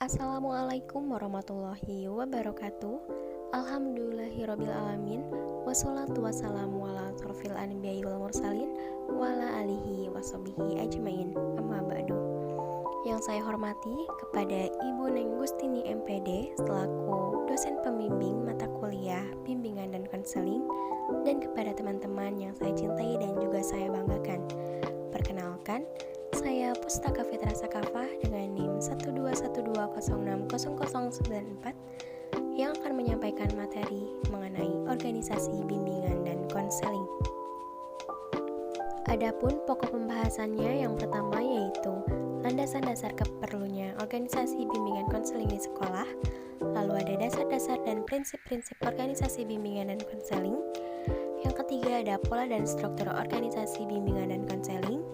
Assalamualaikum warahmatullahi wabarakatuh. Alhamdulillahirrabbilalamin. Wassalatu wassalamu ala asrofil anbiya'i wal mursalin wa ala alihi washabihi ajmain. Amma ba'du. Yang saya hormati kepada Ibu Neng Gustini MPD selaku dosen pembimbing mata kuliah bimbingan dan konseling, dan kepada teman-teman yang saya cintai dan juga saya banggakan. Perkenalkan, saya Pustaka Fitra Sakafah dengan NIM 12120600094 yang akan menyampaikan materi mengenai organisasi bimbingan dan konseling. Adapun pokok pembahasannya yang pertama yaitu landasan dasar keperlunya organisasi bimbingan konseling di sekolah, lalu ada dasar-dasar dan prinsip-prinsip organisasi bimbingan dan konseling. Yang ketiga ada pola dan struktur organisasi bimbingan dan konseling.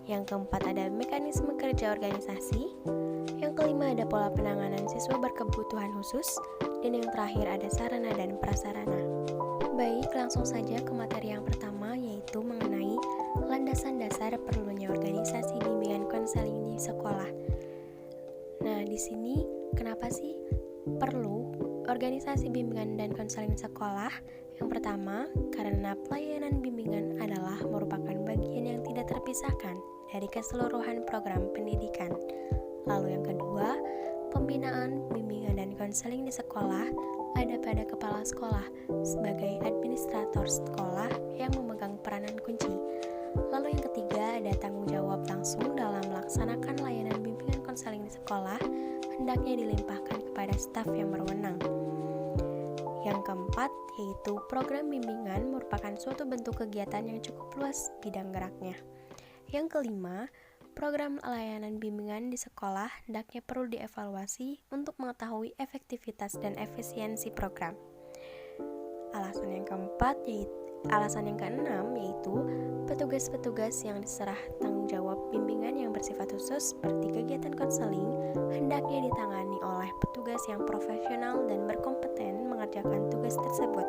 Yang keempat ada mekanisme kerja organisasi. Yang kelima ada pola penanganan siswa berkebutuhan khusus. Dan yang terakhir ada sarana dan prasarana. Baik, langsung saja ke materi yang pertama yaitu mengenai landasan dasar perlunya organisasi bimbingan konseling di sekolah. Nah, di sini kenapa sih perlu organisasi bimbingan dan konseling di sekolah? Yang pertama, karena pelayanan bimbingan adalah merupakan bagian yang tidak terpisahkan dari keseluruhan program pendidikan. Lalu yang kedua, pembinaan, bimbingan, dan konseling di sekolah ada pada kepala sekolah sebagai administrator sekolah yang memegang peranan kunci. Lalu yang ketiga, ada tanggung jawab langsung dalam melaksanakan layanan bimbingan konseling di sekolah hendaknya dilimpahkan kepada staf yang berwenang. Yang keempat, yaitu program bimbingan merupakan suatu bentuk kegiatan yang cukup luas bidang geraknya. Yang kelima, program layanan bimbingan di sekolah hendaknya perlu dievaluasi untuk mengetahui efektivitas dan efisiensi program. Alasan yang keenam yaitu petugas-petugas yang diserah tanggung jawab bimbingan yang bersifat khusus seperti kegiatan konseling hendaknya ditangani oleh petugas yang profesional dan berkompeten mengerjakan tugas tersebut.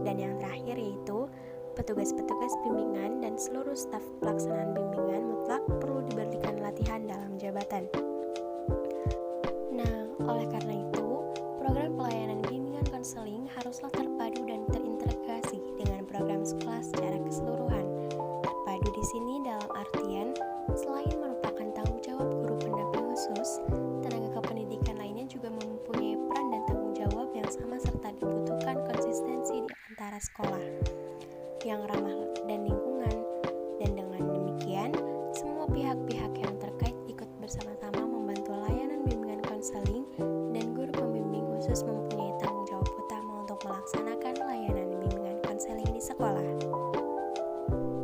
Dan yang terakhir yaitu petugas-petugas bimbingan dan seluruh staf pelaksanaan bimbingan mutlak perlu diberikan latihan dalam jabatan. Nah, oleh karena itu, program pelayanan bimbingan konseling haruslah terpadu dan terintegrasi dengan program sekolah secara keseluruhan. Terpadu di sini dalam artian selain merupakan tanggung jawab guru pendamping khusus, tenaga kependidikan lainnya juga mempunyai peran dan tanggung jawab yang sama serta dibutuhkan konsistensi di antara sekolah yang ramah dan lingkungan. Dan dengan demikian, semua pihak-pihak yang terkait ikut bersama-sama membantu layanan bimbingan konseling dan guru pembimbing khusus mempunyai tanggung jawab utama untuk melaksanakan layanan bimbingan konseling di sekolah.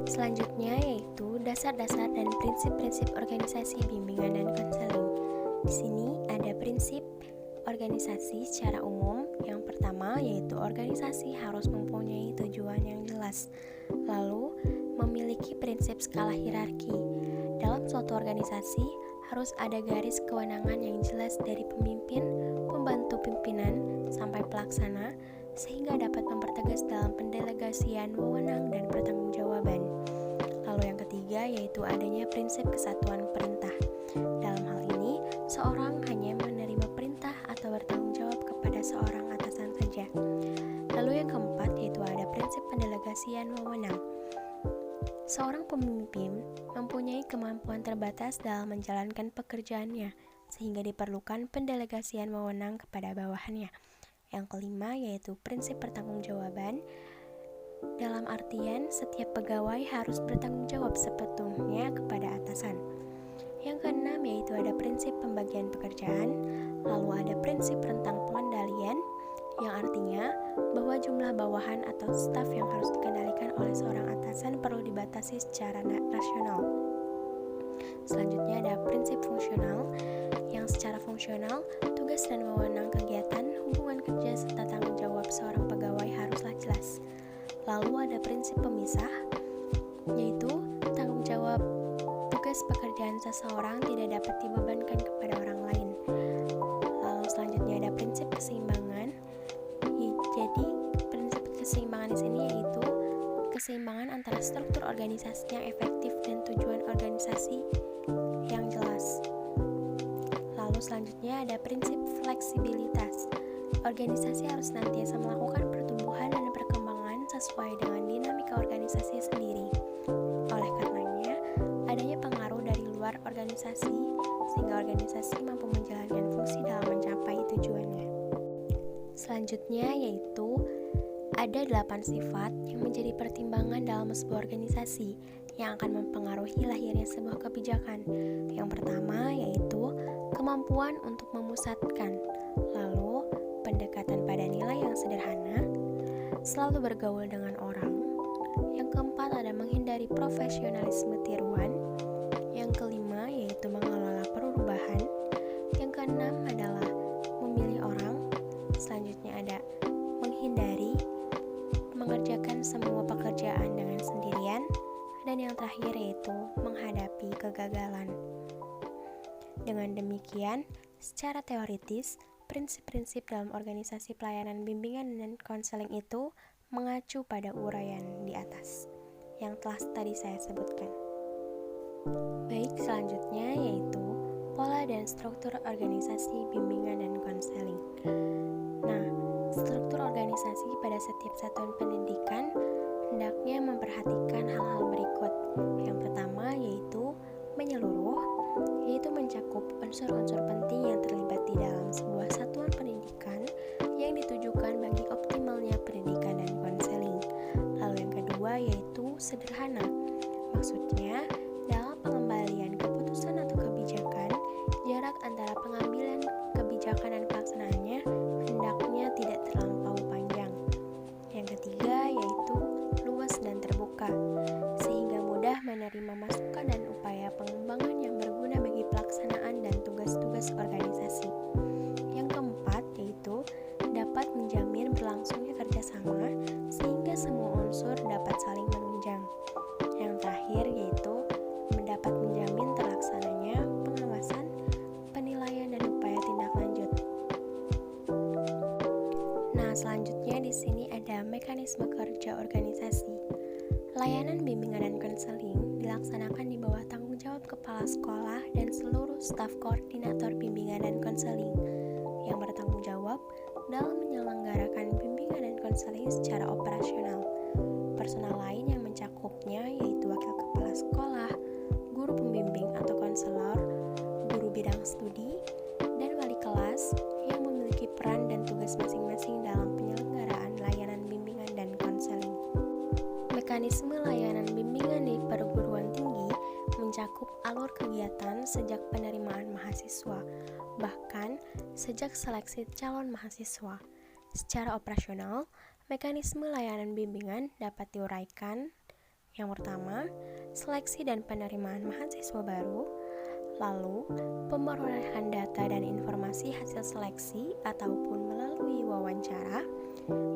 Selanjutnya yaitu dasar-dasar dan prinsip-prinsip organisasi bimbingan dan konseling. Di sini ada prinsip organisasi secara umum. Yang pertama yaitu organisasi harus mempunyai tujuan yang jelas, lalu memiliki prinsip skala hierarki. Dalam suatu organisasi harus ada garis kewenangan yang jelas dari pemimpin, pembantu pimpinan, sampai pelaksana, sehingga dapat mempertegas dalam pendelegasian wewenang dan pertanggungjawaban. Lalu yang ketiga yaitu adanya prinsip kesatuan perintah. Dalam hal ini, seorang hanya menerima perintah atau bertanggung jawab kepada seorang atasan saja. Lalu yang keempat yaitu ada prinsip pendelegasian wewenang. Seorang pemimpin mempunyai kemampuan terbatas dalam menjalankan pekerjaannya, sehingga diperlukan pendelegasian wewenang kepada bawahannya. Yang kelima yaitu prinsip pertanggungjawaban. Dalam artian setiap pegawai harus bertanggung jawab sepenuhnya kepada atasan. Yang keenam yaitu ada prinsip pembagian pekerjaan. Lalu ada prinsip rentang pengendalian, yang artinya bahwa jumlah bawahan atau staf yang harus dikendalikan oleh seorang atasan perlu dibatasi secara rasional. Selanjutnya ada prinsip fungsional, yang secara fungsional tugas dan wewenang kegiatan, hubungan kerja serta tanggung jawab seorang pegawai haruslah jelas. Lalu ada prinsip pemisah, yaitu tanggung jawab tugas pekerjaan seseorang tidak dapat dibebankan kepada orang lain. Lalu selanjutnya ada prinsip keseimbangan. Jadi prinsip keseimbangan di sini yaitu keseimbangan antara struktur organisasi yang efektif dan tujuan organisasi yang jelas. Lalu Lalu selanjutnya ada prinsip fleksibilitas. Organisasi harus senantiasa melakukan pertumbuhan dan perkembangan sesuai dengan dinamika organisasi sendiri. Oleh karenanya, adanya pengaruh dari luar organisasi sehingga organisasi mampu menjalankan fungsi dalam mencapai tujuannya. Selanjutnya yaitu ada 8 sifat yang menjadi pertimbangan dalam sebuah organisasi yang akan mempengaruhi lahirnya sebuah kebijakan. Yang pertama yaitu kemampuan untuk memusatkan, lalu pendekatan pada nilai yang sederhana, selalu bergaul dengan orang. Yang keempat ada menghindari profesionalisme tiruan. Yang kelima yaitu mengelola perubahan. Yang keenam adalah memilih orang. Selanjutnya ada menghindari mengerjakan semua pekerjaan dengan sendirian. Dan yang terakhir yaitu menghadapi kegagalan. Dengan demikian, secara teoritis, prinsip-prinsip dalam organisasi pelayanan bimbingan dan konseling itu mengacu pada uraian di atas yang telah tadi saya sebutkan. Baik, selanjutnya yaitu pola dan struktur organisasi bimbingan dan konseling. Nah, struktur organisasi pada setiap satuan pendidikan hendaknya memperhatikan hal-hal berikut. Yang pertama yaitu menyeluruh, yaitu mencakup unsur-unsur penting yang terlibat di dalam sebuah satuan pendidikan yang ditujukan bagi optimalnya pendidikan dan konseling. Lalu yang kedua yaitu sederhana, maksudnya dalam pengembalian keputusan atau kebijakan, jarak antara pengambilan kebijakan dan pelaksanaannya hendaknya tidak terlampau panjang. Yang ketiga yaitu luas dan terbuka, sehingga mudah menerima masukan dan upaya pengembangan yang berguna bagi pelaksanaan dan tugas-tugas organisasi. Yang keempat yaitu dapat menjamin berlangsungnya kerjasama sehingga semua unsur dapat saling menunjang. Yang terakhir yaitu dapat menjamin terlaksananya pengawasan, penilaian dan upaya tindak lanjut. Nah, selanjutnya di sini ada mekanisme kerja organisasi. Layanan bimbingan dan konseling dilaksanakan di bawah tanggung jawab kepala sekolah dan seluruh staf koordinator bimbingan dan konseling yang bertanggung jawab dalam menyelenggarakan bimbingan dan konseling secara operasional. Personal lain yang mencakupnya yaitu wakil kepala sekolah, guru pembimbing atau konselor, guru bidang studi, dan wali kelas yang memiliki peran dan tugas masing-masing dalam penyelenggaraan layanan bimbingan dan konseling. Mekanisme layanan bimbingan di perguruan tinggi mencakup alur kegiatan sejak penerimaan mahasiswa, bahkan sejak seleksi calon mahasiswa. Secara operasional, mekanisme layanan bimbingan dapat diuraikan. Yang pertama, seleksi dan penerimaan mahasiswa baru, lalu pemerolehan data dan informasi hasil seleksi ataupun melalui wawancara.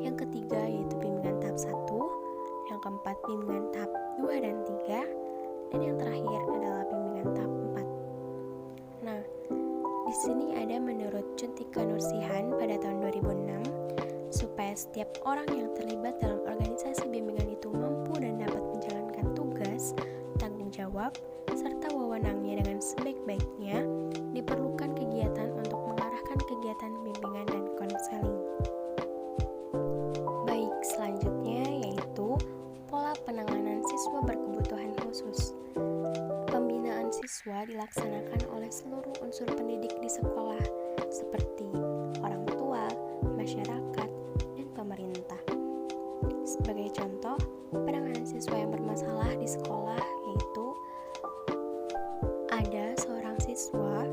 Yang ketiga yaitu bimbingan tahap 1, yang keempat bimbingan tahap 2 dan 3, dan yang terakhir adalah bimbingan tahap 4. Nah, di sini ada menurut Cuntika Nursihan pada tahun 2006, supaya setiap orang yang terlibat dalam organisasi bimbingan itu mampu dan dapat menjalankan tugas, tanggung jawab, serta wewenangnya dengan sebaik-baiknya, diperlukan kegiatan untuk mengarahkan kegiatan bimbingan dan konseling. Baik, selanjutnya yaitu pola penanganan siswa berkebutuhan khusus. Pembinaan siswa dilaksanakan oleh seluruh unsur pendidik di sekolah, seperti orang tua, masyarakat, dan pemerintah. Sebagai contoh, penanganan siswa yang bermasalah di sekolah yaitu ada seorang siswa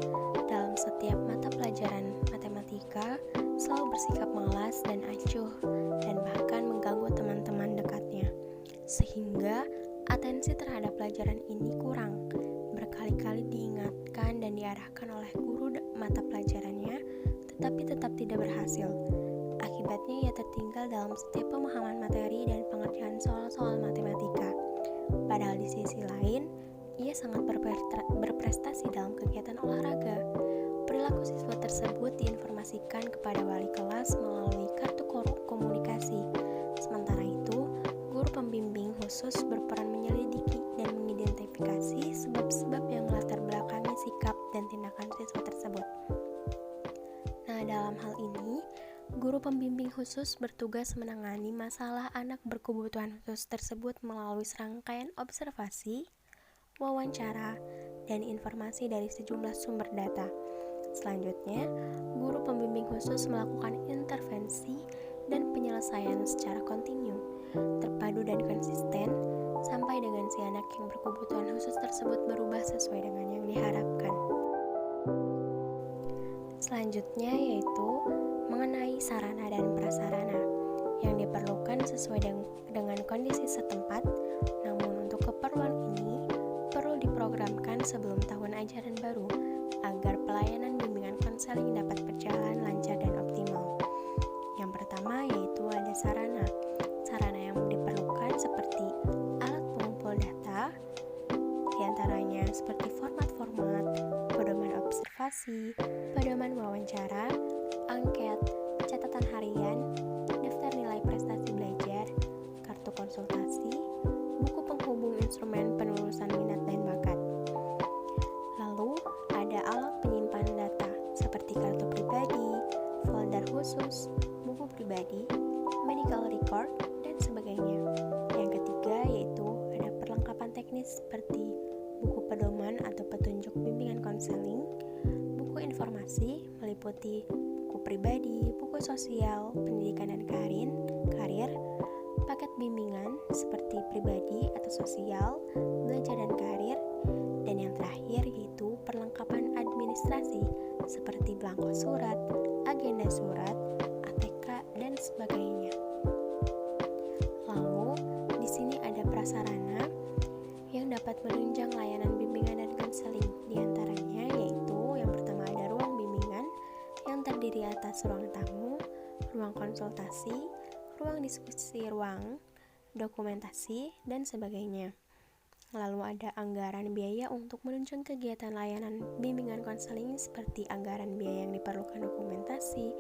dalam setiap mata pelajaran matematika selalu bersikap malas dan acuh dan bahkan mengganggu teman-teman dekatnya, sehingga atensi terhadap pelajaran ini kurang. Berkali-kali diingatkan dan diarahkan oleh guru mata pelajarannya, tetapi tetap tidak berhasil. Akibatnya ia tertinggal dalam setiap pemahaman materi dan pengerjaan soal-soal matematika. Padahal di sisi lain, ia sangat berprestasi dalam kegiatan olahraga. Perilaku siswa tersebut diinformasikan kepada wali kelas melalui kartu komunikasi. Sementara itu, guru pembimbing khusus berperan menyelidiki dan mengidentifikasi sebab-sebab yang melatar belakangi sikap dan tindakan siswa tersebut. Dalam hal ini, guru pembimbing khusus bertugas menangani masalah anak berkebutuhan khusus tersebut melalui serangkaian observasi, wawancara, dan informasi dari sejumlah sumber data. Selanjutnya, guru pembimbing khusus melakukan intervensi dan penyelesaian secara kontinu, terpadu dan konsisten, sampai dengan si anak yang berkebutuhan khusus tersebut berubah sesuai dengan yang diharapkan. Selanjutnya yaitu mengenai sarana dan prasarana yang diperlukan sesuai dengan kondisi setempat, namun untuk keperluan ini perlu diprogramkan sebelum tahun ajaran baru agar pelayanan bimbingan konseling dapat berjalan lancar dan optimal. Yang pertama yaitu ada sarana. Sarana yang diperlukan seperti alat pengumpul data, diantaranya seperti format-format, pedoman observasi, pedoman wawancara, angket, catatan harian, daftar nilai prestasi belajar, kartu konsultasi, buku penghubung instrumen penelusuran minat dan bakat. Lalu, ada alat penyimpan data seperti kartu pribadi, folder khusus, buku pribadi, medical record, dan sebagainya. Yang ketiga yaitu ada perlengkapan teknis seperti buku pedoman atau petunjuk bimbingan konseling, buku informasi meliputi buku pribadi, buku sosial, pendidikan dan karir, paket bimbingan seperti pribadi atau sosial, belajar dan karir, dan yang terakhir yaitu perlengkapan administrasi seperti belangko surat, agenda surat, ATK, dan sebagainya. Lalu, di sini ada prasarana yang dapat menunjang layanan bimbingan dan konseling. Di antaranya yaitu yang pertama ada ruang bimbingan yang terdiri atas ruang tamu, ruang konsultasi, ruang diskusi, ruang dokumentasi, dan sebagainya. Lalu ada anggaran biaya untuk menunjang kegiatan layanan bimbingan konseling seperti anggaran biaya yang diperlukan dokumentasi,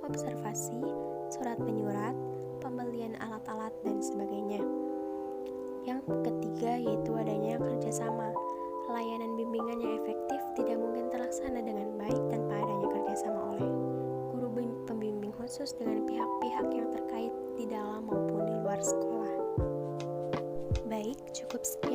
observasi, surat menyurat, pembelian alat-alat, dan sebagainya. Yang ketiga yaitu adanya kerjasama. Layanan bimbingan yang efektif tidak mungkin terlaksana dengan baik tanpa adanya kerjasama oleh guru pembimbing khusus dengan pihak-pihak yang terkait di dalam maupun di luar sekolah. Baik, cukup sekian.